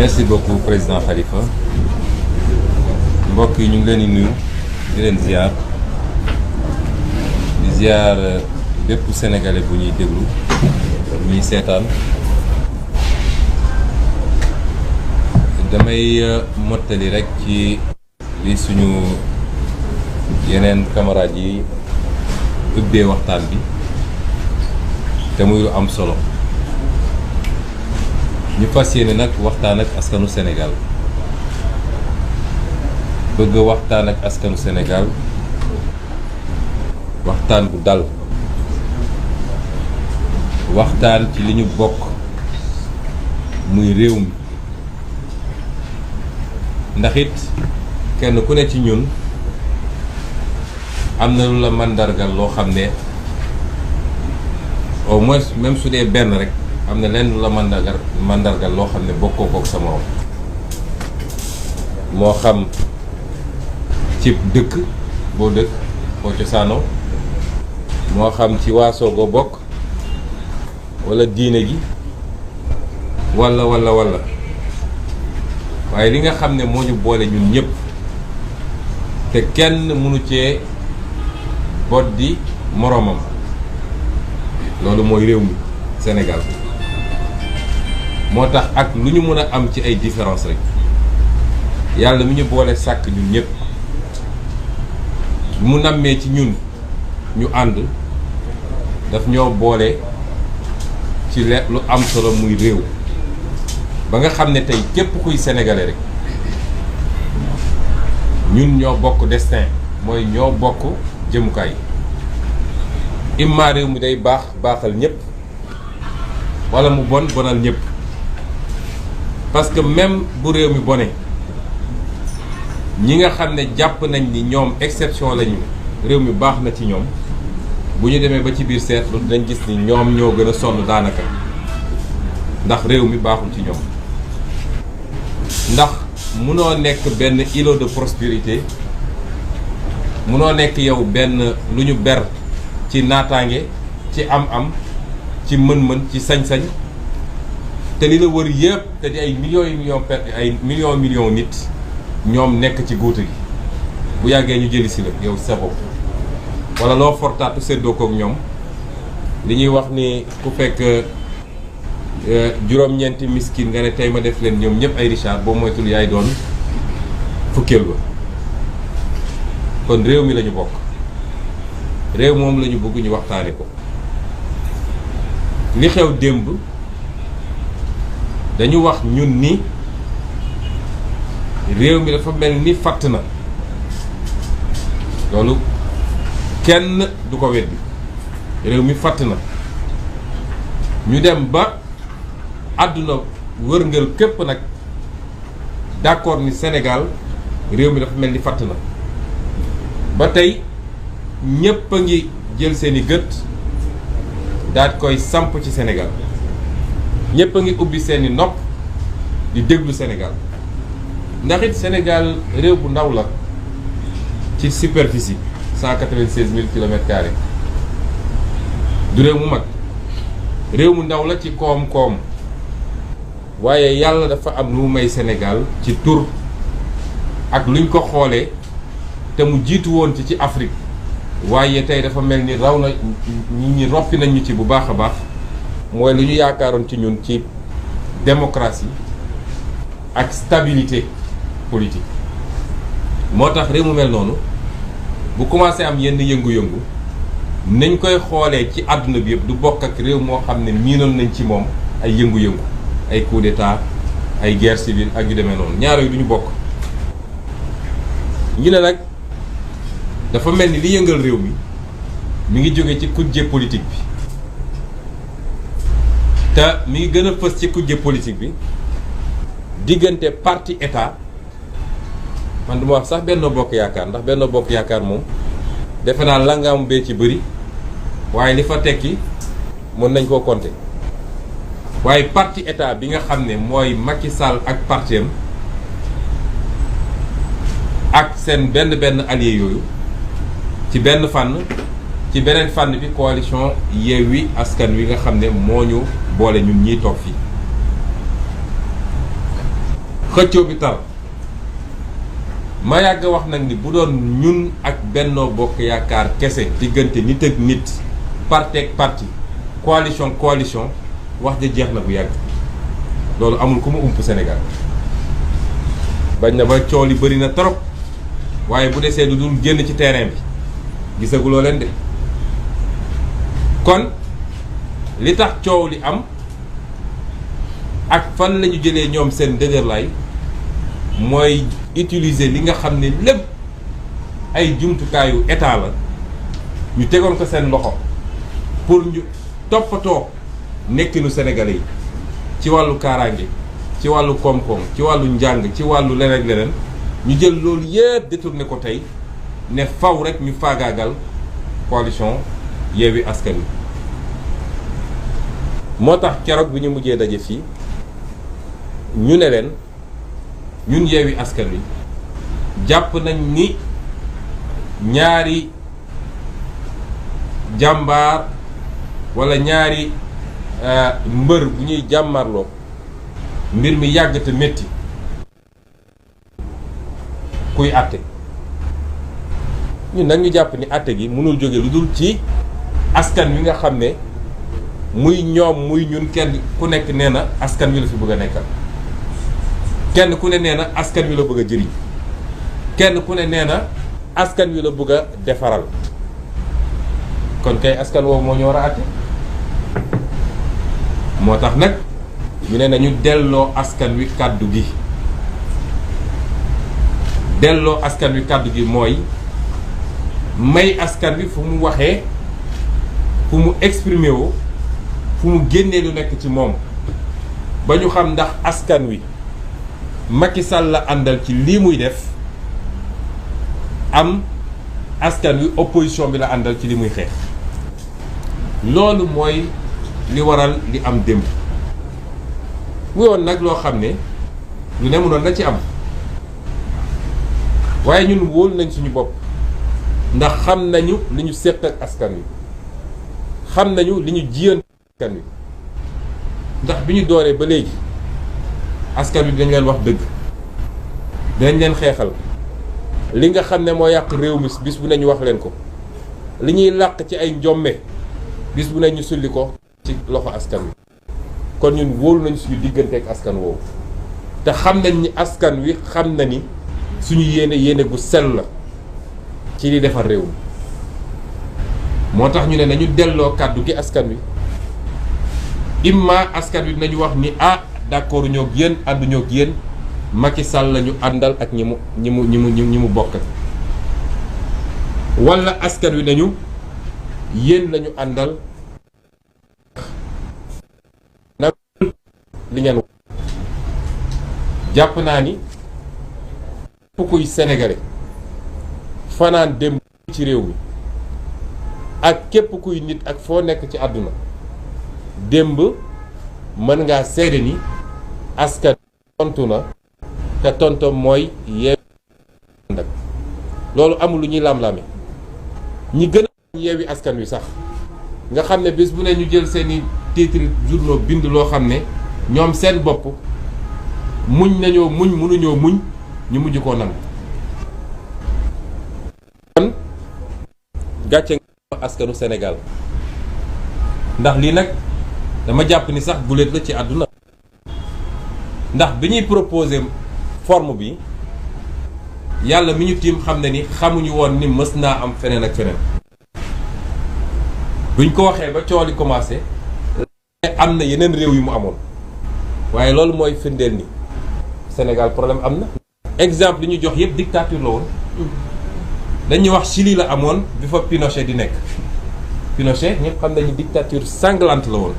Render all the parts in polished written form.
merci beaucoup président Khalifa mbokk yi ñu ngi leen di nuyu di leen ziar bépp sénégalais bu ñuy déglu ñuy seetaan damay mottali rek ci li suñu yeneen camarades yi ubbee waxtaan bi te muy lu am solo ñu fas yéene nag waxtaan ak askanu Sénégal bëgg waxtaan ak askanu Sénégal waxtaan bu dal waxtaan ci li ñu bokk muy réew mi ndax it kenn ku ne ci ñun am na lu la màndargal loo xam ne au moins même su dee benn rek am na lenn lu la màndargal loo xam ne bokkoo kook sa morom moo xam ci dëkk boo dëkk boo cosaanoo moo xam ci waasoo goo bokk walla diine gi walla waaye li nga xam ne moo ñu boole ñun ñëpp te kenn mënu cee boddi moroomam loolu mooy réew mi Sénégal moo tax ak lu ñu mën a am ci ay différence rek yàlla mi ñu boole sàkk ñun ñëpp mu nammee ci ñun ñu ànd daf ñoo boole ci lu am solo muy réew ba nga xam ne tey képp kuy sénégalais rek ñun ñoo bokk destin mooy ñoo bokk jëmukaay imma réew mi day baaxal ñëpp walla mu bonal ñëpp parce que même bu réew mi bone ñi nga xam ne jàpp nañ ni ñoom exception lañu réew mi baax na ci ñoom bu ñu demee ba ci biir seetlu dañ gis ni ñoom ñoo gën a sonn daanaka ndax réew mi baaxul ci ñoom ndax munoo nekk benn îlot de prospérité munoo nekk yow benn lu ñu ber ci naataange ci am-am ci mën-mën ci sañ-sañ te li la wër yëpp te di ay millions nit ñoom nekk ci góota gi bu yàggee ñu jëli si la yow sa bopp wala loo fortaatu séddoo kook ñoom li ñuy wax ni ku fekk juróom-ñeenti miskin nga ne tey ma def leen ñoom ñëpp ay Richard boo moytul yaay doon fukkeel ba kon réew mi lañu bokk réew moom lañu bëgg ñu waxtaane ko li xew démb dañu wax ñun ni réew mi dafa mel ni fatt na loolu kenn du ko weddi réew mi fatt na ñu dem ba àdduna wërngal képp nag d'accord ni Sénégal réew mi dafa mel ni fatt na ba tey ñépp a ngi jël seeni gët daal koy samp ci Sénégal ñépp a ngi ubbi seeni nopp di déglu Sénégal ndax it Sénégal réew bu ndaw la ci superficie 196 000 kilomètres carrés du réew mu mag réew mu ndaw la ci koom-koom waaye yàlla dafa am lu mu may Sénégal ci tur ak luñ ko xoolee te mu jiitu woon ci Afrique waaye tey dafa mel ni raw na nit ñi roppi nañ ñu ci bu baax a baax mooy lu ñu yaakaaroon ci ñun ci démocratie ak stabilité politique moo tax réew mu mel noonu bu commencé am yenn yëngu-yëngu nañ koy xoolee ci àdduna bi yëpp du bokk ak réew moo xam ne miinoon nañ ci moom ay yëngu-yëngu ay coup d'état ay guerre civile ak yu demee noonu ñaar yooyu du ñu bokk ñu ne nag dafa mel ni li yëngal réew mi ngi jóge ci kujje politique bi te mi ngi gën a fës ci kujje politique bi diggante parti état man duma wax sax Benno Bokk Yaakaar ndax Benno Bokk Yaakaar moom defe naa langaamu bee ci bëri waaye li fa tekki mën nañ koo compter waaye parti état bi nga xam ne mooy Macky Sall ak parti ak seen benn allié yooyu ci benn fànn ci beneen fànn bi coalition Yewwi Askan Wi nga xam ne moo ñu boole ñun ñiy toog fii xëccoo bi tar ma yàgg wax nag ni bu doon ñun ak Benno Bokk Yaakaar kese diggante nit ak nit parti ak parti coalition wax ja jeex na bu yàgg loolu amul ku mu ump Sénégal bañ na ba coow li bëri na trop waaye bu desee du dul génn ci terrain bi gisaguloo leen de kon li tax coow li am ak fan la ñu jëlee ñoom seen dëgërlaay mooy utiliser li nga xam ne lépp ay jumtukaayu état la ñu tegoon ko seen loxo pour ñu toppatoo nekkinu Sénégalais yi ci wàllu kaaraange ci wàllu koom-koom ci wàllu njàng ci wàllu leneen leneen ñu jël loolu yëpp détourné ko tey ne faw rek ñu faagaagal coalition Yewwi Askan Wi moo tax keroog bi ñu mujjee daje fii ñu ne leen ñun Yewwi Askan Wi jàpp nañ ni ñaari jàmbaar walla ñaari mbër bu ñuy jàmmarloo mbir mi yàgg te métti kuy àtte ñun nag ñu jàpp ni àtte gi mënul jóge lu dul ci askan wi nga xam ne muy ñoom muy ñun kenn ku nekk nee na askan wi la fi bëgg a nekkal kenn ku ne nee na askan wi la bëgg a jëriñ kenn ku ne nee na askan wi la bëgg a defaral kon kay askan woowu moo ñu war a àtte moo tax nag ñu ne nañu delloo askan wi kàddu gi delloo askan wi kàddu gi mooy may askan wi fu mu waxee fu mu exprimer woo fu mu génnee lu nekk ci moom ba ñu xam ndax askan wi Macky Sall la àndal ci lii muy def am askan wi opposition bi la àndal ci li muy xeex loolu mooy li waral li am démb mu woon nag loo xam ne lu ne mënoon na ci am waaye ñun wóolu nañ suñu bopp ndax xam nañu li ñu séq ak askan wi xam nañu li ñu jiyan askan wi ndax bi ñu dooree ba léegi askan wi dañ leen wax dëgg dañ leen xeexal li nga xam ne moo yàq réew mi bis bu ne ñu wax leen ko li ñuy làq ci ay njomme bis bu ne ñu sulli ko ci loxo askan wi kon ñun wóolu nañ suñu diggante ak askan woowu te xam nañ ni askan wi xam na ni suñu yéene gu sell la ci li defar réew mi moo tax ñu ne nañu delloo kàddu gi askan wi imma askan wi dinañu wax ni d'accord ñoo ak yéen ànduñoo ak yéen Macky Sall la ñu àndal ak ñi mu bokk walla askan wi nañu yéen lañu àndal nag li ngeen jàpp naa ni kuy sénégalais fanaan démb ci réew mi ak képp kuy nit ak foo nekk ci àdduna démb mën ngaa seede ni askan tontu na te tontom mooy Yewwi Askan Wi loolu amul lu ñuy lam-lame ñi gën a Yewwi Askan Wi sax nga xam ne bés bu ne ñu jël seeni titre journaux bind loo xam ne ñoom seen bopp muñ nañoo muñ mënuñoo muñ ñu mujj koo nangu kon gàcce nga askanu Sénégal ndax lii nag dama jàpp ni sax guléet la ci àdduna ndax bi ñuy proposé forme bi yàlla mi ñu tiim xam ne ni xamuñu woon ni mës naa am feneen ak feneen buñ ko waxee ba coow li commencé am na yeneen réew yu mu amoon waaye loolu mooy firndeel ni Sénégal problème am na exemple li ñu jox yëpp dictature la woon dañuy wax Chili la amoon bi fa Pinochet di nekk Pinochet ñëpp xam nañu dictature sanglante la woon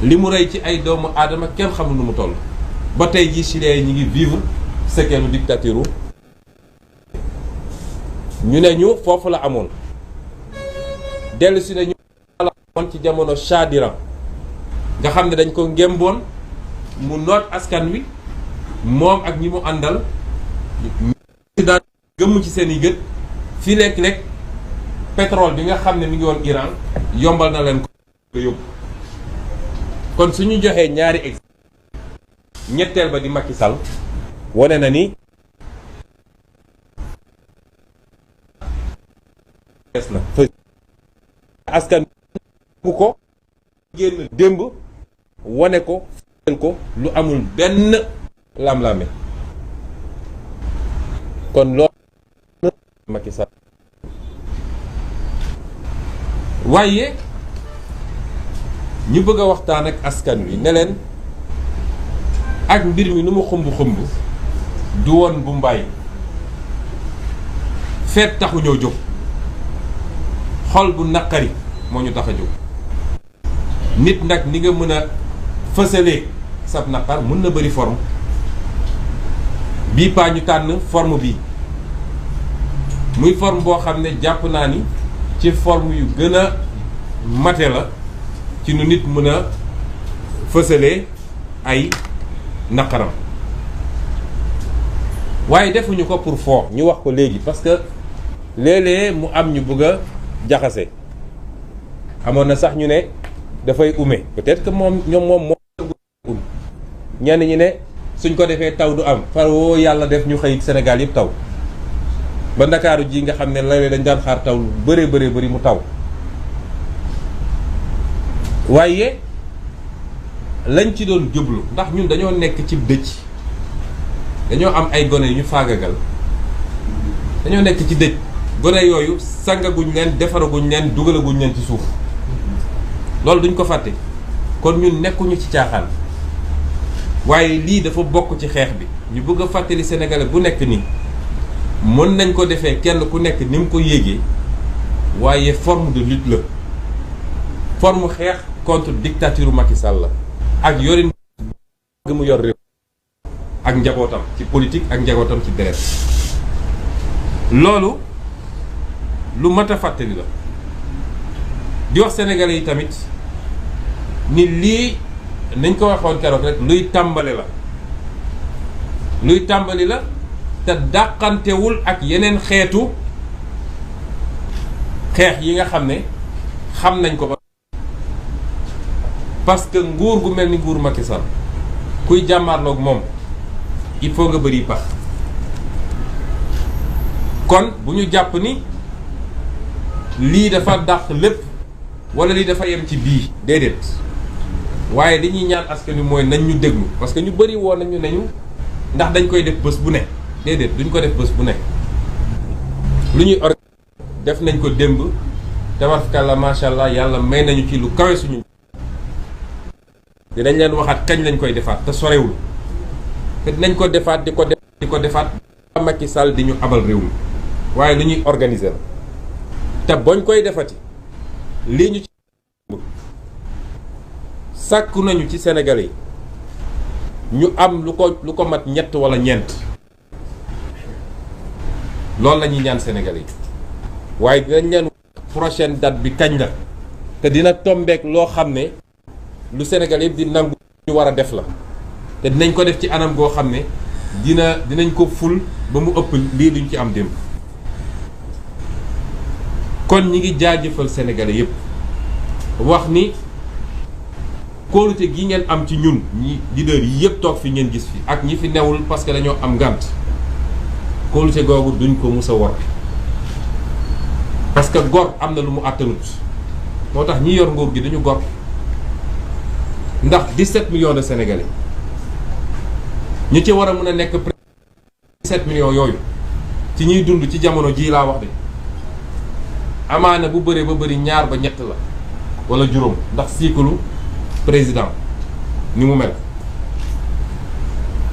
li mu rey ci ay doomu aadama kenn xamul nu mu toll ba tey jii Chiliens yi ñu ngi vivre sekeenu dictature ñu ne ñu foofu la amoon dellu si ne ñu la amoon ci jamono Shah d'Iran nga xam ne dañ ko ngémboon mu noot askan wi moom ak ñi mu àndal ñu daan gëmm ci seen i gët fii lekk pétrole bi nga xam ne mi ngi woon Iran yombal na leen ko yóbbu kon suñu joxee ñaari exemple ñetteel ba di Macky Sall wane na ni es na askan bu ko génn démb wane ko lu amul benn lam-lame kon loolu Macky Sall waaye ñu bëgg a waxtaan ak askan wi ne leen ak mbir mi nu mu xumb du woon bu mbaay feet taxu ñoo jóg xol bu naqari moo ñu tax a jóg nit nag ni nga mën a fësalee sab naqar mën na bëri forme bii paa ñu tànn forme bii muy forme boo xam ne jàpp naa ni ci forme yu gën a mate la ci nu nit mën a fësalee ay naqaram waaye defuñu ko pour foo ñu wax ko léegi parce que léeg-léeg mu am ñu bëgg a jaxase amoon na sax ñu ne dafay ume peut-être que moom ñenn ñi ne suñ ko defee taw du am far woo yàlla def ñu xëy Sénégal yëpp taw ba Ndakaaru ji nga xam ne léeg-léeg dañ daan xaar taw lu bëri mu taw waaye lañ ci doon jublu ndax ñun dañoo nekk ci dëj dañoo am ay gone yu ñu faagagal dañoo nekk ci dëj gone yooyu sangaguñ leen defaraguñ leen dugalaguñ leen ci suuf loolu duñ ko fàtte kon ñun nekkuñu ci caaxaan waaye lii dafa bokk ci xeex bi ñu bëgg a fàttali sénégalais bu nekk nii mën nañ ko defee kenn ku nekk ni mu ko yéegee waaye forme de lutte la forme xeex contre dictature Macky Sall la ak yorin gi mu yor réew ak njabootam ci politique ak njabootam ci deret loolu lu mat a fàttali la di wax sénégalais yi tamit ni lii nañ ko waxoon keroog rek luy tàmbali la te dàqantewul ak yeneen xeetu xeex yi nga xam ne xam nañ ko ba parce que nguur gu mel ni nguur Macky Sall kuy jàmmaarloog moom il faut nga bëri pax kon bu ñu jàpp ni lii dafa dàq lépp wala lii dafa yem ci bii déedéet waaye li ñuy ñaan askan wi mooy nañ ñu déglu parce que ñu bëri woon nañu neñu ndax dañ koy def bés bu ne déedéet duñ ko def bés bu ne lu ñuy def nañ ko démb tabarkalla macha allah yàlla may nañu ci lu kawe suñu dinañ leen waxaat kañ lañ koy defaat te sorewul te dinañ ko defaat di ko defaat Macky Sall di ñu abal réew mi waaye lu ñuy organiser la te boñ koy defati lii ñu ci sàkku nañu ci Sénégalais yi ñu am lu ko mat ñett wala ñeent loolu la ñuy ñaan Sénégalais yi waaye dinañ leen prochaine date bi kañ la te dina tombeek loo xam ne lu Sénégalais yëpp di nangu ñu war a def la te dinañ ko def ci anam goo xam ne dinañ ko ful ba mu ëpp lii duñ ci am démb kon ñi ngi jaajëfal Sénégalais yëpp wax ni kóolute gi ngeen am ci ñun ñi leader yi yëpp toog fi ngeen gis fi ak ñi fi newul parce que dañoo am ngànt kóolute googu duñ ko mus a wor parce que gor am na lu mu àttanut moo tax ñi yor nguur gi dañu gor ndax 17 millions de Sénégalais ñu ci war a mën a nekk 17 millions yooyu ci ñuy dund ci jamono jii laa wax de amaana bu bëree ba bëri ñaar ba ñett la wala juróom ndax cycle président ni mu mel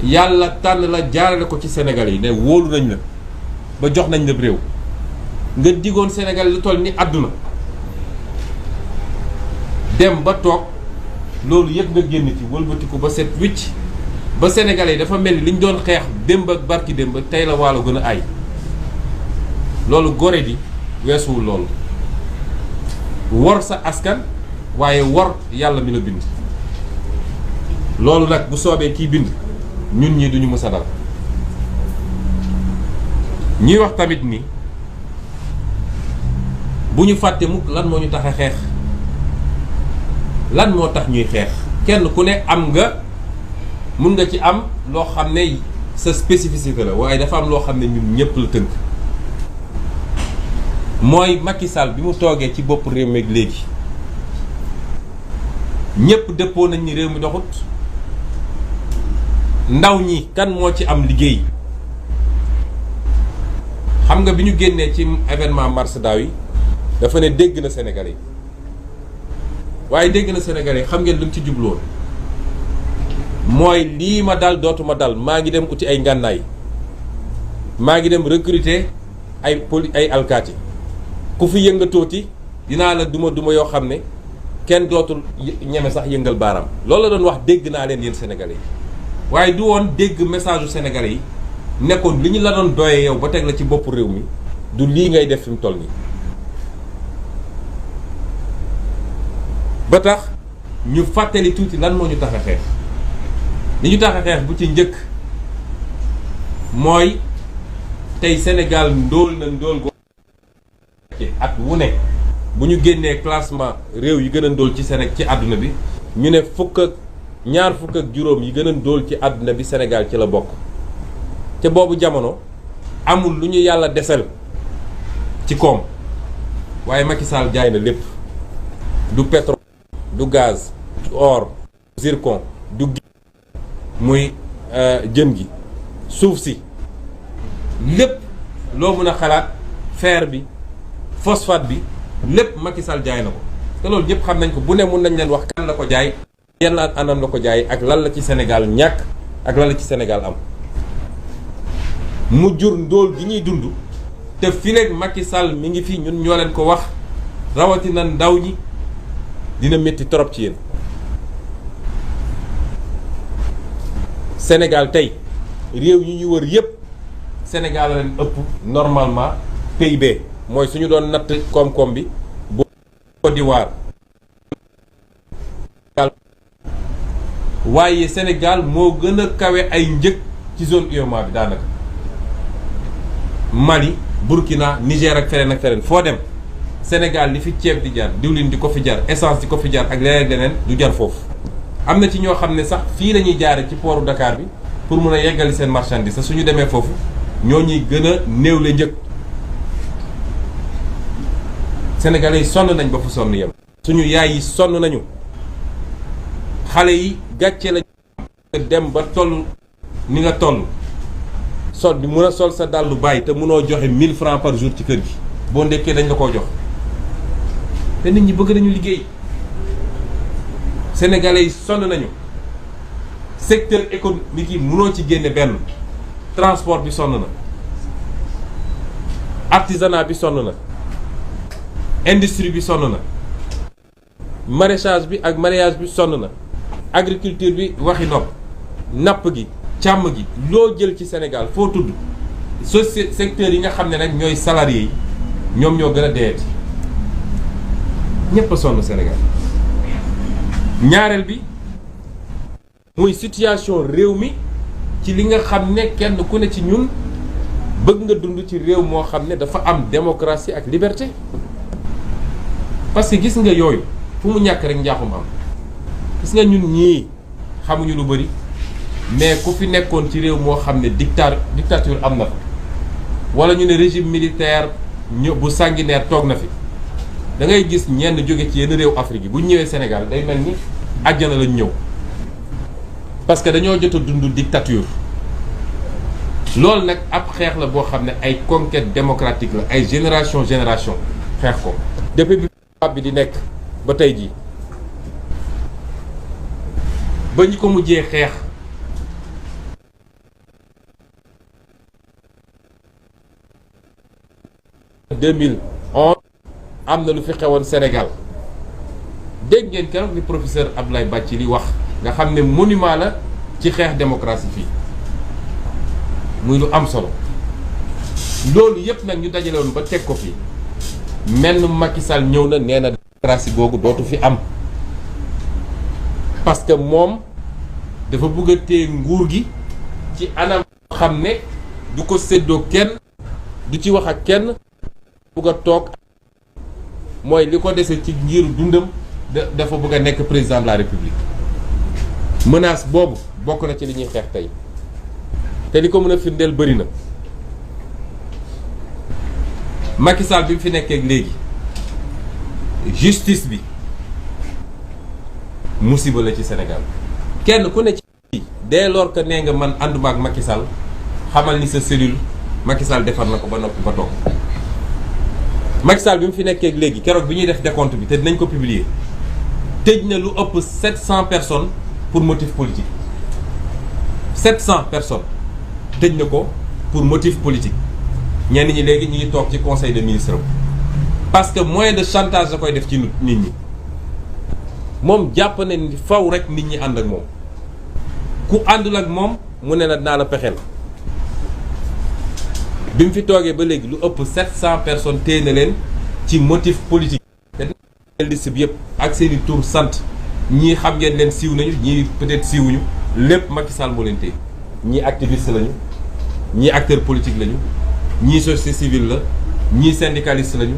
yàlla tànn la jaarale ko ci Sénégalais yi ne wóolu nañ la ba jox nañ la réew nga digoon Sénégal lu toll ni àdduna dem ba toog loolu yëpp nga génn ci wëlbatiku ba set wicc ba Sénégalais yi dafa mel ni li ñu doon xeex démb ak barki démb tey la waalo gën a ay loolu gore di weesuwul loolu wor sa askan waaye wor yàlla mi la bind loolu nag bu soobee kii bind ñun ñi duñu mës a dal ñuy wax tamit ni bu ñu fàtte mukk lan moo ñu tax a xeex lan moo tax ñuy xeex kenn ku ne am nga mun nga ci am loo xam ne sa spécificité la waaye dafa am loo xam ne ñun ñëpp la tënk mooy Macky Sall bi mu toogee ci bopp réew mi léegi ñëpp dëppoo nañ ni réew mi doxut ndaw ñi kan moo ci am liggéey. xam nga bi ñu génnee ci événement mars daaw yi dafa ne dégg na Sénégalais yi waaye dégg na Sénégalais yi xam ngeen lu mu ci jubloon mooy lii ma dal dootuma dal maa ngi dem uti ay ngànnaay maa ngi dem recruter ay alkaati ku fi yëngatooti dinaa la duma yoo xam ne kenn dootul ñeme sax yëngal baaraam loolu la doon wax dégg naa leen yéen Sénégalais yi waaye du woon dégg message u Sénégalais yi nekkoon li ñu la doon doyee yow ba teg la ci boppu réew mi du lii ngay def fi mu toll nii ba tax ñu fàttali tuuti lan moo ñu tax a xeex li ñu tax a xeex bu ci njëkk mooy tey Sénégal ndóol na ndóol go at wu ne bu ñu génnee classement réew yi gën a ndóol ci ci àdduna bi ñu ne ñaar fukk ak juróom yi gën a ndóol ci àdduna bi Sénégal ci la bokk te boobu jamono amul lu ñu yàlla desal ci koom waaye Macky Sall jaay na lépp du pétrole du gaz du or du zircon du muy jën gi suuf si lépp loo mën a xalaat fer bi phosphate bi lépp Macky Sall jaay na ko te loolu ñëpp xam nañ ko bu ne mun nañ leen wax kan la ko jaay yan anam la ko jaay ak lan la ci Sénégal ñàkk ak lan la ci Sénégal am mu jur ndóol gi ñuy dund te fileeg Macky Sall mi ngi fi ñun ñoo leen ko wax rawatina ndaw ñi dina métti trop ci yéen Sénégal tey réew yi ñu wër yépp Sénégal la leen ëpp normalement PIB mooy suñu doon natt koom-koom bi bu Côte d'Ivoire waaye Sénégal moo gën a kawe ay njëg ci zone UEMOA bi daanaka Mali Burkina Niger ak feneen foo dem Sénégal li fi ceeb di jar diwlin di ko fi jar essence di ko fi jar ak leneen du jar foofu. am na ci ñoo xam ne sax fii la ñuy jaare ci pooru Dakar bi pour mun a yeggali seen marchandise sa suñu demee foofu ñoo ñuy gën a néewle njëg. Sénégalais yi sonn nañ ba fu sonn yem. suñu yaay yi sonn nañu xale yi gàcce la dem ba toll ni nga toll. sol bi mun a sol sa dàllu bàyyi te munoo joxe 1000 francs par jour ci kër gi boo ndekkee dañ la koo jox te nit ñi bëgg nañu liggéey sénégalais yi sonn nañu secteur économique yi munoo ci génne benn transport bi sonn na artisanat bi sonn na industrie bi sonn na maraîchage bi ak mareyage bi sonn na agriculture bi waxi nopp napp gi càmm gi loo jël ci Sénégal foo tudd secteur yi nga xam ne nag ñooy salariés yi ñoom ñoo gën a deeti ñépp a sonn Sénégal ñaareel bi muy situation réew mi ci li nga xam ne kenn ku ne ci ñun bëgg nga dund ci réew moo xam ne dafa am démocratie ak liberté parce que gis nga yooyu fu mu ñàkk rek njaaxum am gis nga ñun ñii xamuñu lu bari mais ku fi nekkoon ci réew moo xam ne dictature am na fa wala ñu ne régime militaire bu sanguinaire toog na fi da ngay gis ñenn jóge ci yenn réew Afrique yi bu ñëwee Sénégal day mel ni àjjana lañ ñëw parce que dañoo jot a dund dictature loolu nag ab xeex la boo xam ne ay conquête démocratique la ay génération xeex ko depuis bi bi di nekk ba tey jii ba ñu ko mujjee xeex 2011 am na lu fi xewoon Sénégal dégg ngeen keroog li professeur Abdoulaye Bathily wax nga xam ne monument la ci xeex démocratie fii muy lu am solo loolu yépp nag ñu dajale woon ba teg ko fi menn Macky Sall ñëw na nee na démocratie googu dootu fi am parce que moom dafa bëgg a téye nguur gi ci anam xam ne du ko séddoo kenn du ci wax ak kenn bëgg a toog mooy li ko dese ci ngiru dundam dafa bëgg a nekk président de la république menace boobu bokk na ci li ñuy xeex tey te li ko mën a firndeel bëri na. Macky Sall bi mu fi nekkee léegi justice bi musiba la ci Sénégal kenn ku ne ci dès lors que nee nga man ànduma ak Macky Sall xamal ni sa cellule Macky Sall defar na ko ba noppi ba toog. Macky Sall bi mu fi nekkee léegi keroog bi ñuy def décompte bi te dinañ ko publier tëj na lu ëpp 700 personnes pour motif politique 700 personnes tëj na ko pour motif politique. ñenn ñi léegi ñu ngi toog ci conseil de ministre parce que moyen de chantage da koy def ci nit ñi moom jàpp na ni faw rek nit ñi ànd ak moom ku àndul ak moom mu ne la dinaa la pexeel bi mu fi toogee ba léegi lu ëpp 700 personnes téye na leen ci motif politique. te liste bi yëpp ak seen i tur sant ñii xam ngeen leen siiw nañu ñii peut-être siiwuñu lépp Macky Sall moo leen téye ñii activiste lañu ñii acteur politique lañu. ñii société civile la ñii syndicaliste lañu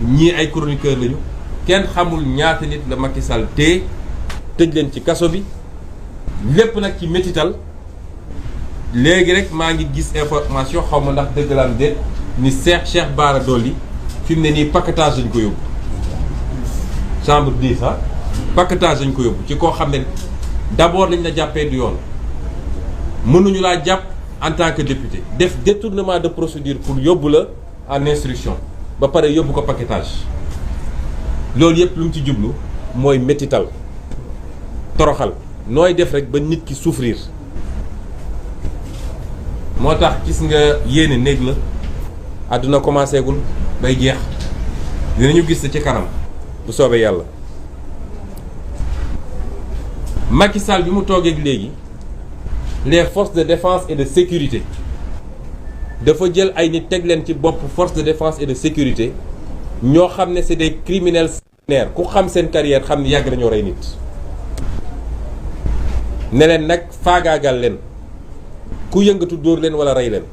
ñii ay chroniqueur lañu kenn xamul ñaata nit la Macky Sall tee tëj leen ci kaso bi lépp nag ci métital léegi rek maa ngi gis information xaw ma ndax dëgg la am déet ni Cheikh Bara Dolly fi mu ne nii paquetage lañ ko yóbbu chambre 10 paquetage lañ ko yóbbu ci koo xam ne d'abord lañ la jàppee du yoon mënuñu laa jàpp en tant que député def détournement de procédure pour yóbbu la en instruction ba pare yóbbu ko paquetage loolu yëpp lu mu ci jublu mooy métital toroxal nooy def rek ba nit ki souffrir moo tax gis nga yéene néeg la àdduna commencé gul bay jeex dinañu gis ci kanam bu soobee yàlla. Macky Sall bi mu toogee léegi les forces de défense et de sécurité dafa jël ay nit teg leen ci bopp force de défense et de sécurité ñoo xam ne c'est des criminels sanguinaires ku xam seen carrière xam ne yàgg nañoo rey nit ne leen nag faagaagal leen ku yëngatu dóor leen wala rey leen.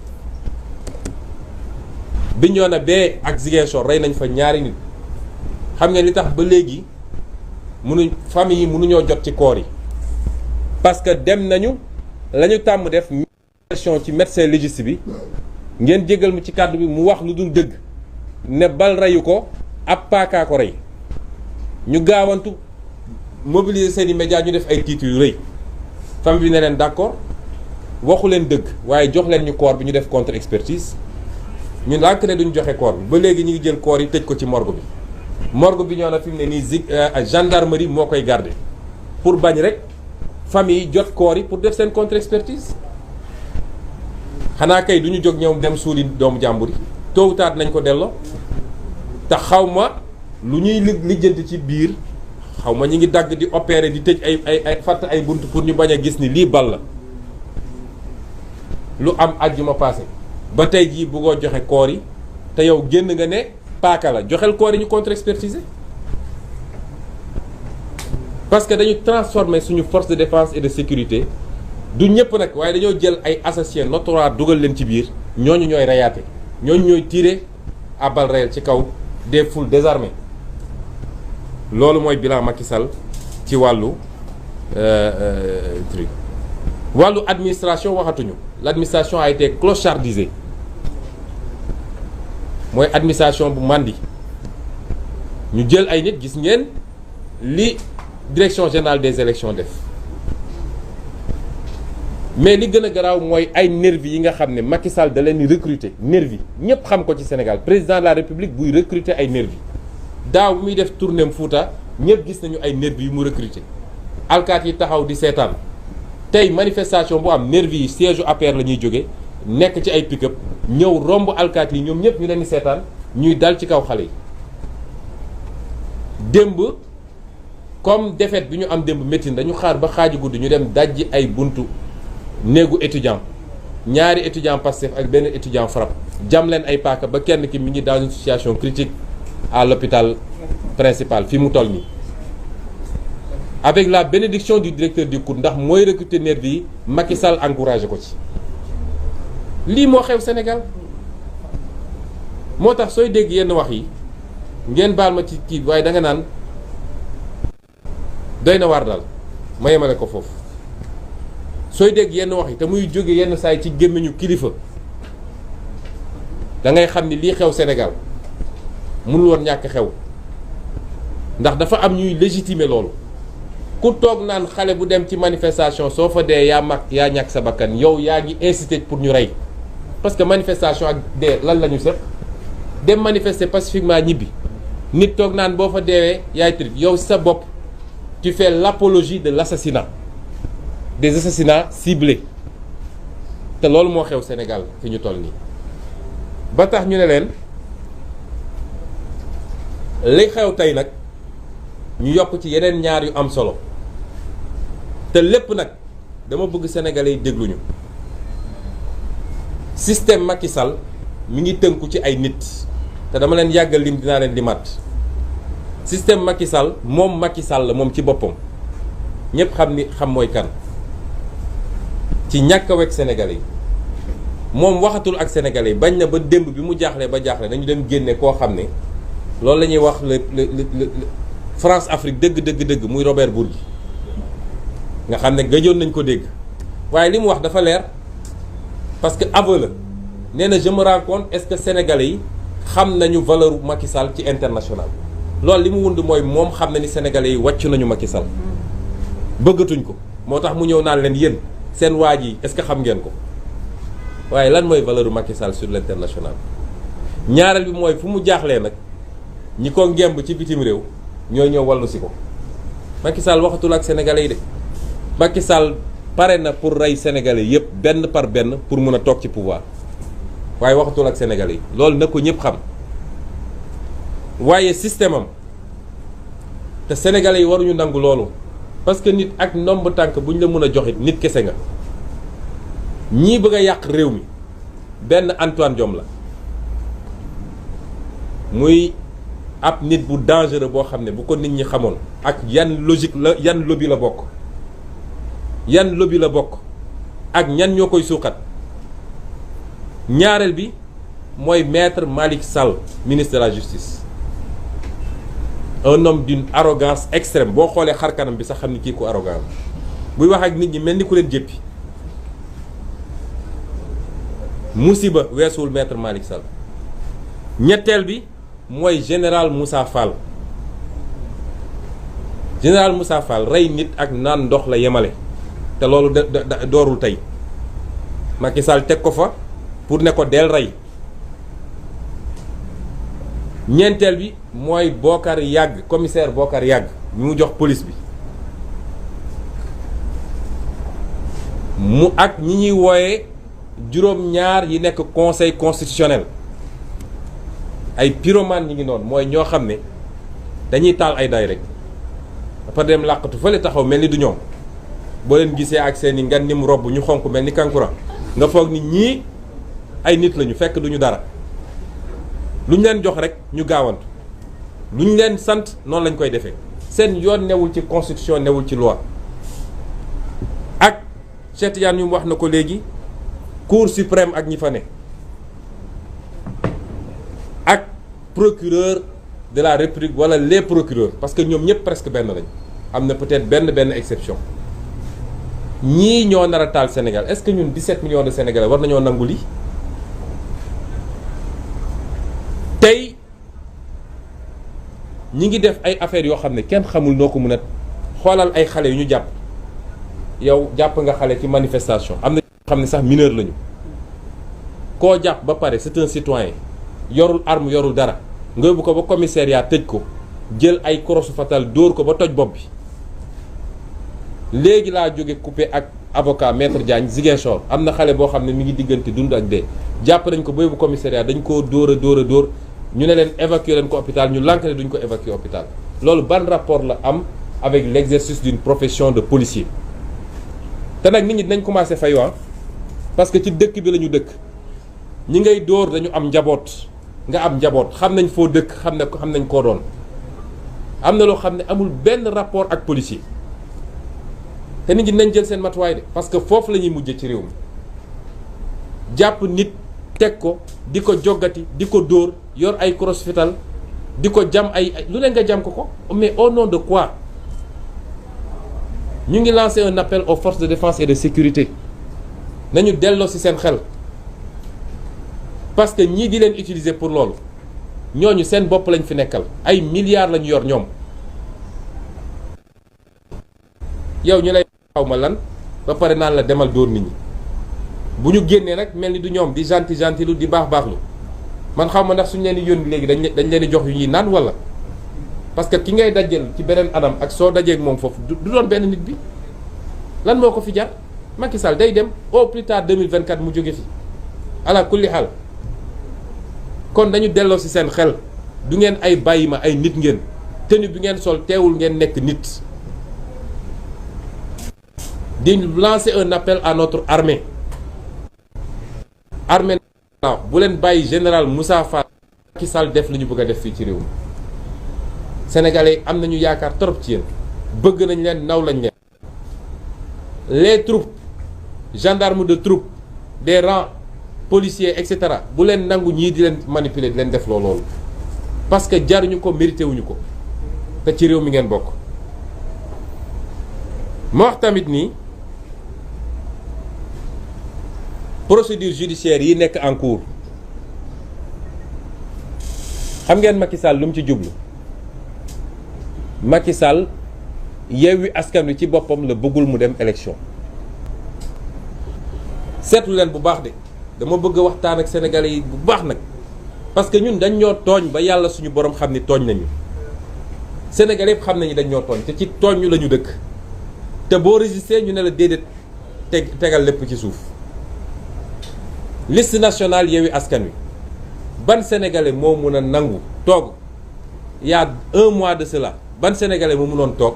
Bignona bee ak Ziguinchor rey nañ fa ñaari nit xam nga li tax ba léegi famille yi mënuñoo jot ci koor yi parce que dem nañu la ñu tàmm def version ci médecin légiste bi ngeen jégal mu ci kàddu bi mu wax lu dul dëgg ne bal reyu ko ab paakaa ko rey ñu gaawantu mobiliser seen i médias ñu def ay titres yu rëy famille bi ne leen d'accord waxu leen dëgg waaye jox leen ñu corps bi ñu def contre expertise ñu lànk ne duñ joxe corps bi ba léegi ñu ngi jël corps yi tëj ko ci morgue bi ñoo na fi mu ne nii gendarmerie moo koy garder pour bañ rek famille yi jot corps yi pour def seen contre expertise xanaa kay du ñu jóg ñoom dem suuli doomu jàmbur yi tôt ou tard nañ ko delloo te xaw ma lu ñuy lijjanti ci biir xaw ma ñu ngi dagg di opérer di tëj ay fatt ay bunt pour ñu bañ a gis ni lii bal la lu am àjjuma passé ba tey jii bëggoo joxe corps yi te yow génn nga ne paaka la joxel corps yi ñu contre expertiser parce que dañu transformer suñu force de défense et de sécurité du ñëpp nag waaye dañoo jël ay assassins notoires dugal leen ci biir ñooñu ñooy reyaate ñooñu ñooy tirer à balles réelles ci kaw des foules désarmées loolu mooy bilan Macky Sall ci wàllu truc wàllu administration waxatuñu l'administration a été clochardisée mooy administration bu màndi ñu jël ay nit gis ngeen li direction générale des élections def mais li gën a garaaw mooy ay nervi yi nga xam ne Macky Sall da leen di recruter nervi ñëpp xam ko ci Sénégal président de la République buy recruter ay nervi daaw bi muy def tournéem Fouta ñëpp gis nañu ay nervi yu mu recruter alkaat yi taxaw di seetaan tey manifestation bu am nervi yi siège u APR la ñuy jóge nekk ci ay pick-up ñëw romb alkaat yi ñoom ñëpp ñu leen di seetaan ñuy dal ci kaw xale yi démb comme défaite bi ñu am démb métti dañu xaar ba xaaju guddi ñu dem dajji ay buntu néegu étudiant ñaari étudiant Pastef ak benn étudiant FRAPP jam leen ay paaka ba kenn ki mi ngi dans une situation critique à l'hôpital principal fi mu toll nii avec la bénédiction du directeur du COUD ndax mooy recruter nervi yi Macky Sall encouragé ko ci lii moo xew Sénégal moo tax sooy dégg yenn wax yi ngeen baal ma ci kii waaye da nga naan doy na waar daal ma yemale ko foofu sooy dégg yenn wax yi te muy jóge yenn saay ci gémmiñu kilifa da ngay xam ni lii xew Sénégal mënul woon ñàkk xew ndax dafa am ñuy légitimer loolu ku toog naan xale bu dem ci manifestation soo fa dee yaa mag yaa ñàkk sa bakkan yow yaa ngi incité pour ñu rey parce que manifestation ak dee lan la ñu seq dem manifester pacifiquement ñibbi nit toog naan boo fa deewee yaay trip yow sa bopp tu fais l'apologie de l'assassinat, des assassinats ciblés te loolu moo xew Sénégal fi ñu toll nii ba tax ñu ne leen li xew tey nag ñu yokk ci yeneen ñaar yu am solo te lépp nag dama bëgg sénégalais yi dégluñu système Macky Sall mi ngi tënku ci ay nit te dama leen yàggal lim dinaa leen limaat système Macky Sall moom Macky Sall moom ci boppam ñëpp xam mooy kan ci ñàkk a wekk sénégalais yi moom waxatul ak sénégalais yi bañ na ba démb bi mu jaaxlee ba jaaxle dañu dem génne koo xam ne loolu la ñuy wax le France Afrique dëgg muy Robert Bourgi nga xam ne gëjoon nañ ko dégg waaye li mu wax dafa leer parce que aveu la nee na je me rends compte est-ce que sénégalais yi xam nañu valeur Macky Sall ci international loolu li mu wund mooy moom xam na ni sénégalais yi wàcc nañu Macky Sall bëggatuñ ko moo tax mu ñëw naan leen yéen seen waaj yi est-ce que xam ngeen ko waaye lan mooy valeur Macky Sall sur l'international ñaareel bi mooy fu mu jaaxlee nag ñi ko ngemb ci bitim réew ñooy ñëw wallu si ko Macky Sall waxatul ak sénégalais yi de Macky Sall pare na pour rey sénégalais yépp benn par benn pour mun a toog ci pouvoir waaye waxatul ak sénégalais yi loolu na ko ñëpp xam waaye système am te sénégalais yi waruñu nangu loolu parce que nit ak ndomb tànk bu ñu la mën a joxit nit kese nga ñii bëgg a yàq réew mi benn Antoine Diome la muy ab nit bu dangereux boo xam ne bu ko nit ñi xamoon ak yan logique la yan lobby la bokk ak ñan ñoo koy suuxat ñaareel bi mooy maître Malick Sall ministre de la justice un homme d'une arrogance extrême boo xoolee xar kanam bi sax xam ni kii ku arrogant buy wax ak nit ñi mel ni ku leen jéppi musiba weesuwul maître Malick Sall ñetteel bi mooy général Moussa Fall rey nit ak naan ndox la yemale te loolu doorul tey Macky Sall teg ko fa pour ne ko del rey ñeenteel bi mooy Bokar Yàgg commissaire Bokar Yàgg mi mu jox police bi mu ak ñi ñuy wooye juróom-ñaar yi nekk conseil constitutionnel ay pyromane ñi ngi noonu mooy ñoo xam ne dañuy taal ay day rek dafa dem làqatu fële taxaw mel ni du ñoom boo leen gisee ak seeni ngan ni mu robb ñu xonk mel ni kankura nga foog ni ñii ay nit lañu fekk duñu dara lu ñu leen jox rek ñu gaawantu lu ñu leen sant noonu lañ koy defee seen yoon newul ci constitution newul ci loi ak Cheikh Tidiane ñu wax na ko léegi cour suprême ak ñi fa ne ak procureur de la république wala les procureurs parce que ñoom ñëpp presque benn lañ am na peut-être benn exception ñii ñoo nar a taal Sénégal est-ce que ñun 17 millions de Sénégalais war nañoo nangu lii tey ñi ngi def ay affaires yoo xam ne kenn xamul noo ko mën a xoolal ay xale yu ñu jàpp yow jàpp nga xale ci manifestation am na ñoo xam ne sax mineur lañu koo jàpp ba pare c'est un citoyen yorul arme yorul dara nga yóbbu ko ba commissariat tëj ko jël ay korosu fatal dóor ko ba toj bopp bi léegi laa jóge coupé ak avocat maître Diagne Ziguinchor am na xale boo xam ne mi ngi diggante dund ak dee jàpp nañ ko ba yóbbu commissariat dañ koo dóor a dóor ñu ne leen évacuer leen ko hôpital ñu lànk ne duñ ko évacuer hôpital loolu ban rapport la am avec l'exercice d'une profession de policier te nag nit ñi dinañ commencer fayu parce que ci dëkk bi la ñu dëkk ñi ngay dóor dañu am njaboot nga am njaboot xam nañ foo dëkk xam nañ koo doon am na loo xam ne amul benn rapport ak policier te nit ñi nañ jël seen matuwaay de parce que foofu la ñuy mujje ci réew mi jàpp nit teg ko di ko joggati di ko dóor yor ay crosse fital di ko jam ay lu leen nga jam ko mais au nom de quoi ñu ngi lancé un appel aux forces de défense et de sécurité nañu delloo ci seen xel parce que ñii di leen utiliser pour loolu ñooñu seen bopp lañ fi nekkal ay milliards lañu yor ñoom yow ñu lay xaw ma lan ba pare naan la demal dóor nit ñi bu ñu génnee nag mel ni du ñoom di gentil lu di baax lu man xaw ma ndax suñu leen di yónni léegi dañ leen di jox yu ñuy naan wala parce que ki ngay dajeel ci beneen anam ak soo dajeeg moom foofu du doon benn nit bi lan moo ko fi jar Macky Sall day dem au plus tard 2024 mu jóge fi ala kulli xaal kon dañu delloo ci seen xel du ngeen ay bàyyi ma ay nit ngeen tenue bi ngeen sol teewul ngeen nekk nit di lancer un appel à notre armée bu leen bàyyi général Moussa Fall Macky Sall def li ñu bëgg a def fii ci réew mi sénégalais am nañu yaakaar trop ci yéen bëgg nañ leen naw lañ leen les troupes gendarmes de troupes des rangs policiers et cetera bu leen nangu ñii di leen manipuler di leen def loolu parce que jaruñu ko mérité wuñu ko te ci réew mi ngeen bokk. ma wax tamit nii procédure judiciaire yi nekk en cours xam ngeen Macky Sall lu mu ci jublu Macky Sall Yewwi Askan Wi ci boppam la bëggul mu dem élection seetlu leen bu baax de dama bëgg a waxtaan ak sénégalais yi bu baax nag parce que ñun dañ ñoo tooñ ba yàlla suñu borom xam ni tooñ nañu sénégalais yëpp xam nañu dañ ñoo tooñ te ci tooñ ñu la ñu dëkk te boo résister ñu ne la déedéet tegal lépp ci suuf liste nationale Yewwi Askan Wi ban sénégalais moo mun a nangu toog il y a un mois de cela ban sénégalais moo munoon toog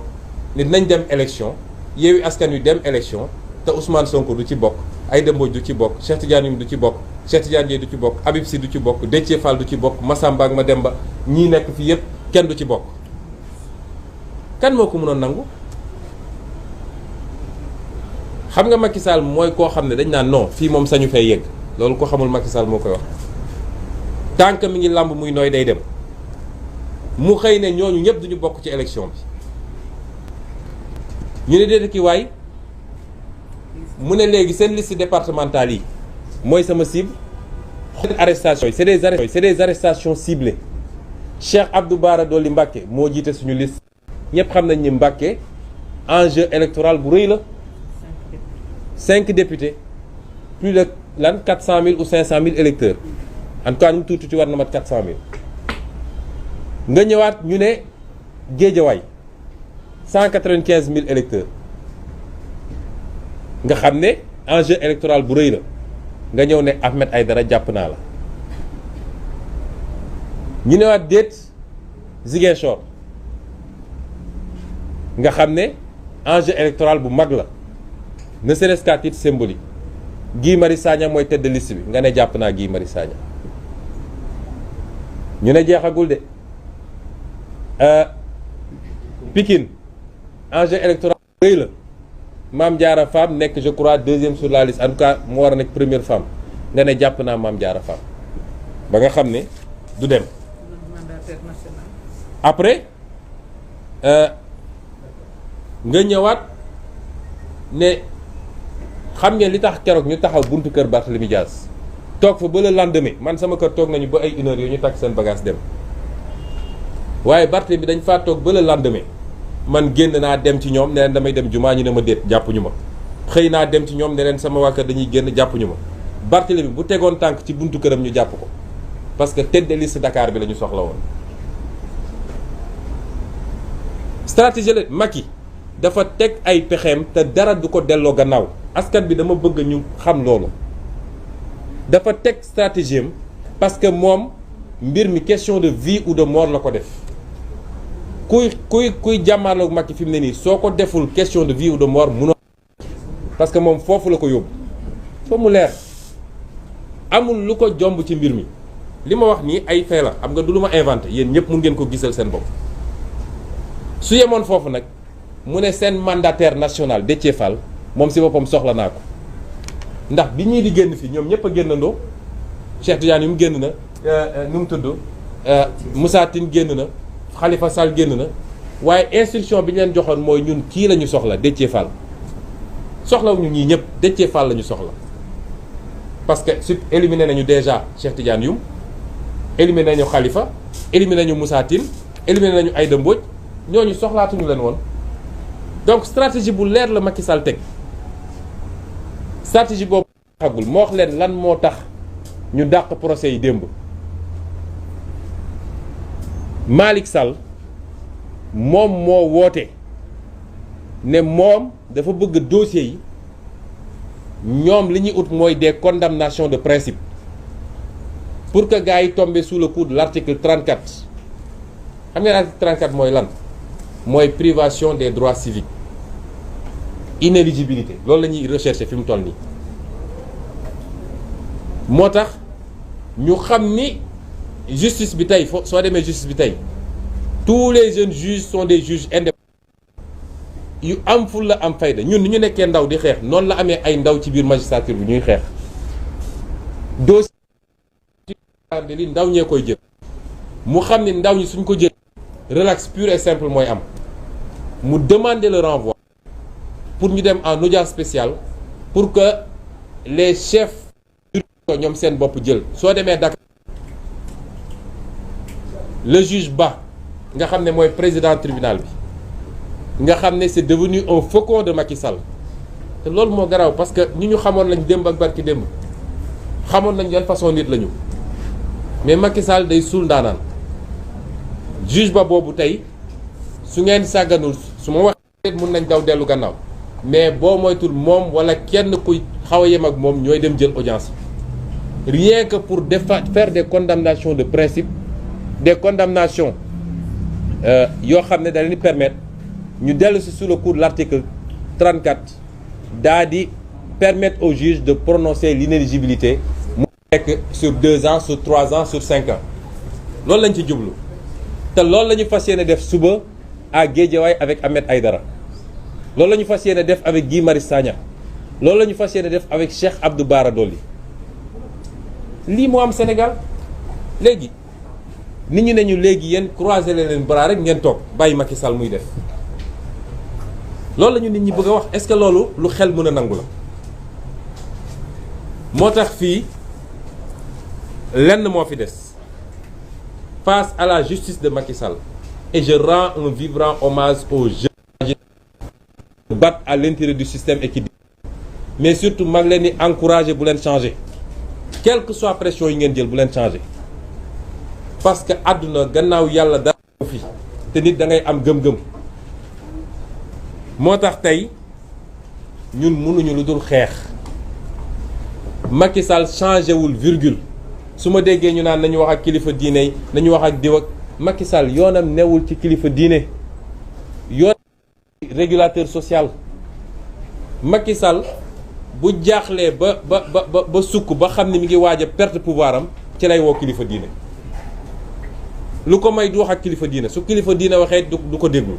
ni nañ dem élection Yewwi Askan Wi dem élection te Ousmane Sonko du ci bokk Aïda Mbodj du ci bokk Cheikh Tidiane Youm du ci bokk Cheikh Tidiane Dièye du ci bokk Habib Sy du ci bokk Déthié Fall du ci bokk Massamba ak Mademba ñii nekk fii yépp kenn du ci bokk kan moo ko mënoon nangu xam nga Macky Sall mooy koo xam ne dañ naan non fii moom sañu fay yegg loolu ko xamul Macky Sall moo koy wax tant que mi ngi làmb muy nooy day dem mu xëy ne ñooñu ñëpp duñu bokk ci élection bi ñu ne déedéet ki waay mu ne léegi seen liste départementale yi mooy sama cible arrestation yi c'est des arrestations ciblées Cheikh Abdou Bara Dolly Mbacké moo jiite suñu liste ñëpp xam nañ ni Mbacké enjeu électoral bu rëy la 5 députés plus de lan 400 000 ou 500 000 électeurs en tout cas ñu tuuti war na mat 400 000 nga ñëwaat ñu ne Guédiawaye 195 000 électeurs nga xam ne enjeu électoral bu rëy la nga ñëw ne Ahmed Aïdara jàpp naa la ñu newaat déet Ziguinchor nga xam ne enjeu électoral bu mag la ne serait-ce qu'à titre symbolique Guy Marius Sagna mooy tête de liste bi nga ne jàpp naa Guy Marius Sagna ñu ne jeexagul de Pikine enjeu électoral rëy la Mame Diarra Fam nekk je crois deuxième sur la liste en tout cas mu war a nekk première femme nga ne jàpp naa Mame Diarra Fam ba nga xam ne du dem après nga ñëwaat ne xam ngeen li tax keroog ñu taxaw buntu kër Barthélémy Dias toog fa ba le lendemain man sama kër toog nañu ba ay 1 heure yooyu ñu takk seen bagage dem waaye Barthélémy dañ faa toog ba le lendemain man génn naa dem ci ñoom ne leen damay dem jumaa ñu ne ma déet jàppuñu ma xëy naa dem ci ñoom ne leen sama waa kër dañuy génn jàppuñu ma Barthélémy bu tegoon tànk ci buntu këram ñu jàpp ko parce que tête de liste Dakar bi la ñu soxla woon. stratégie la Macky dafa teg ay pexeem te dara du ko delloo gannaaw askan bi dama bëgg ñu xam loolu dafa teg stratégie am parce que moom mbir mi question de vie ou de mort la ko def. kuy jàmmaarloog Macky fi mu ne nii soo ko deful question de vie ou de mort munoo parce que moom foofu la ko yóbbu foofu mu leer amul lu ko jomb ci mbir mi li ma wax nii ay fait la xam nga du lu ma inventé yéen ñëpp mun ngeen ko gisal seen bopp su yemoon foofu nag mu ne seen mandataire national Déthié Fall moom si boppam soxla naa ko ndax bi ñii di génn fii ñoom ñëpp a génnandoo Cheikh Tidiane yu mu génn na nu mu tudd Moussa Tine génn na Khalifa Sall génn na waaye instruction bi ñu leen joxoon mooy ñun kii la ñu soxla Déthié Fall soxlawuñu ñii ñëpp Déthié Fall la ñu soxla parce que su éliminé nañu déjà Cheikh Tidiane Youm éliminé nañu Khalifa éliminé nañu Moussa Tine éliminé nañu Aïda Mbodj ñooñu soxlaatuñu leen woon donc stratégie bu leer la Macky Sall teg stratégie boobu xagul moo wax leen lan moo tax ñu dàq procès yi démb Malick Sall moom moo woote ne moom dafa bëgg dossier yi ñoom li ñuy ut mooy des condamnations de principe pour que gars yi tombé sous le coup de l'article 34 xam ngeen article 34 mooy lan mooy privation des droits civiques inéligibilité loolu la ñuy rechercher fi mu toll nii moo tax ñu xam ni justice bi tey soo demee justice bi tey tous les jeunes juges sont des juges indépendants yu am ful la am fayda ñun ni ñu nekkee ndaw di xeex noonu la amee ay ndaw ci biir magistrature bi ñuy xeex dossier li ndaw ñee koy jël mu xam ni ndaw ñi suñ ko jël relax pur et simple mooy am mu demander le renvoi pour ñu dem en audience spéciale pour que les chefs ñoom seen bopp jël soo demee Dakar le juge Ba nga xam ne mooy président tribunal bi nga xam ne c'est devenu un faucon de Macky Sall te loolu moo garaaw parce que ñi ñu xamoon lañ démb ak barki démb xamoon nañ yan façon nit lañu mais Macky Sall day suul ndaanaan juge Ba boobu tey su ngeen sàgganul su ma waxee mun nañ daw dellu gannaaw mais boo moytul moom wala kenn kuy xaw a yem ak moom ñooy dem jël audience rien que pour faire des condamnations de principe des condamnations yoo xam ne da leen di permettre ñu dellu si sous le coup de l'article 34 daa di permettre au juge de prononcer l'inéligibilité mu nekk sur 2 ans sur 3 ans sur 5 ans loolu lañ ci jublu te loolu la ñu fas yéene def suba à Guédiawaye avec Ahmed Aïdara loolu la ñu fas yéene def avec Guy Marius Sagna loolu la ñu fas yéene def avec Cheikh Abdou Bara Dolly lii moo am Sénégal léegi nit ñi ne ñu léegi yéen croiser leen bras rek ngeen toog bàyyi Macky Sall muy def loolu la ñu nit ñi bëgg a wax est-ce que loolu lu xel mën a nangu la moo tax fii lenn moo fi des face à la justice de Macky Sall et je rends un vibrant hommage aux jeunes qui se battent à l'intérieur du système et qui mais surtout mag leen di encourager bu leen changer quelle que soit pression yi ngeen jël bu leen changer parce que àdduna gannaaw yàlla dara fi te nit da ngay am gëm-gëm moo tax tey ñun mënuñu lu dul xeex Macky Sall changé wul virgule su ma déggee ñu naan nañu wax ak kilifa diine yi nañu wax ak diw ak Macky Sall yoonam newul ci kilifa diine yoon régulateur social Macky Sall bu jaaxlee ba sukk ba xam ne mi ngi waaj a perte pouvoir am ci lay woo kilifa diine lu ko may du wax ak kilifa diine su kilifa diine waxee du ko déglu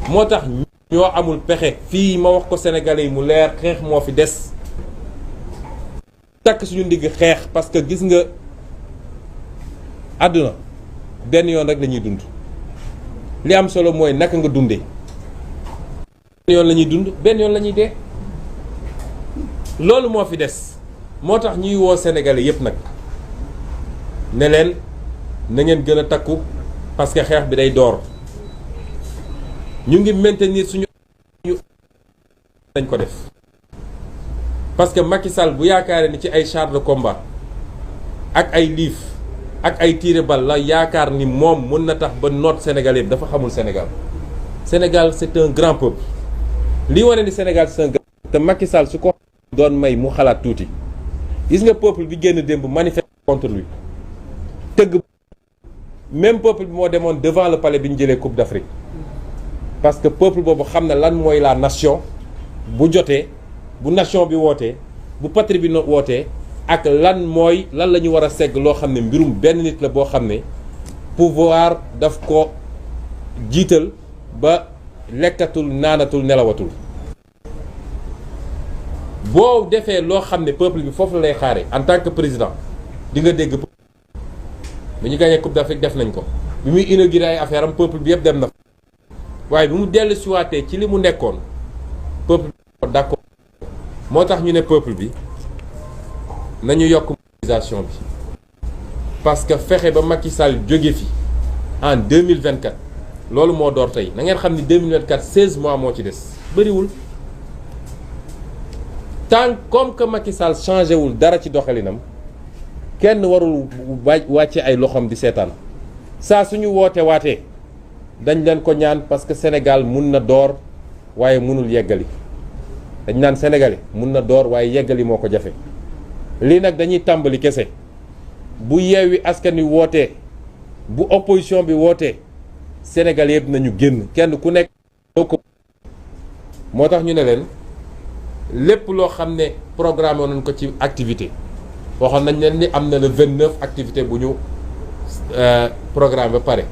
moo tax ñoo amul pexe fii ma wax ko sénégalais yi mu leer xeex moo fi des takk suñu ndigg xeex parce que gis nga àdduna benn yoon rek la ñuy dund li am solo mooy naka nga dundee benn yoon la ñuy dund benn yoon la ñuy dee loolu moo fi des moo tax ñuy woo sénégalais yépp nag ne leen na ngeen gën a takku parce que xeex bi day door ñu ngi maintenir suñu dañ ko def parce que Macky Sall bu yaakaaree ni ci ay chars de combat ak ay liif ak ay tiré balle la yaakaar ni moom mën na tax ba noot sénégalais bi dafa xamul Sénégal Sénégal c'est un grand peuple li wane ni Sénégal c'est un grand peuple te Macky Sall su ko doon may mu xalaat tuuti gis nga peuple bi génn démb manifester contre lui tëgg même peuple bi moo demoon devant le palais bi ñu jëlee Coupe d'Afrique parce que peuple boobu xam na lan mooy la nation bu jotee bu nation bi wootee bu patrie bi wootee ak lan la ñu war a segg loo xam ne mbirum benn nit la boo xam ne pouvoir daf ko jiital ba lekkatul naanatul nelawatul boo defee loo xam ne peuple bi foofu la lay xaare en tant que président di nga dégg bi ñu gagné Coupe d'Afrique def nañ ko bi muy inauguré ay affaire am peuple bi yëpp dem na waaye bi mu dellu siwaatee ci li mu nekkoon peuple bi d'accord moo tax ñu ne peuple bi nañu yokk mobilisation bi parce que fexe ba Macky Sall jóge fi en 2024 loolu moo door tey na ngeen xam ni 2024 16 mois moo ci des bëriwul tant comme que Macky Sall changé wul dara ci doxalinam kenn warul wàcce ay loxoom di seetaan saa suñu waatee dañ leen ko ñaan parce que Sénégal mun na door waaye mënul yeggali dañ naan sénégalais mun na door waaye yeggali moo ko jafe lii nag dañuy tàmbali kese bu Yewwi Askan Wi wootee bu opposition bi wootee Sénégal yëpp nañu génn kenn ku nekk ko moo tax ñu ne leen lépp loo xam ne programme nañ ko ci activité waxoon nañ leen ni am na le 29 activité bu ñu programme ba pare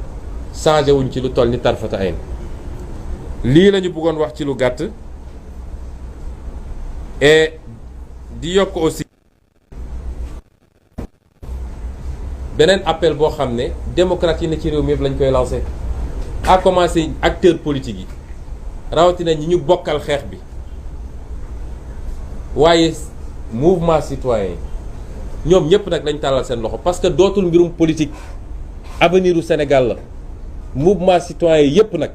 changé wuñ ci lu toll ni tarfata ayn lii la ñu bëggoon wax ci lu gàtt et di yokk aussi beneen appel boo xam ne démocrate yi ne ci réew mi yëpp lañ koy lancé à commencer acteurs politiques yi rawatina ñi ñu bokkal xeex bi waaye mouvement citoyen ñoom ñëpp nag lañ tàllal seen loxo parce que dootul mbirum politique avenir u Sénégal la mouvement citoyen yëpp nag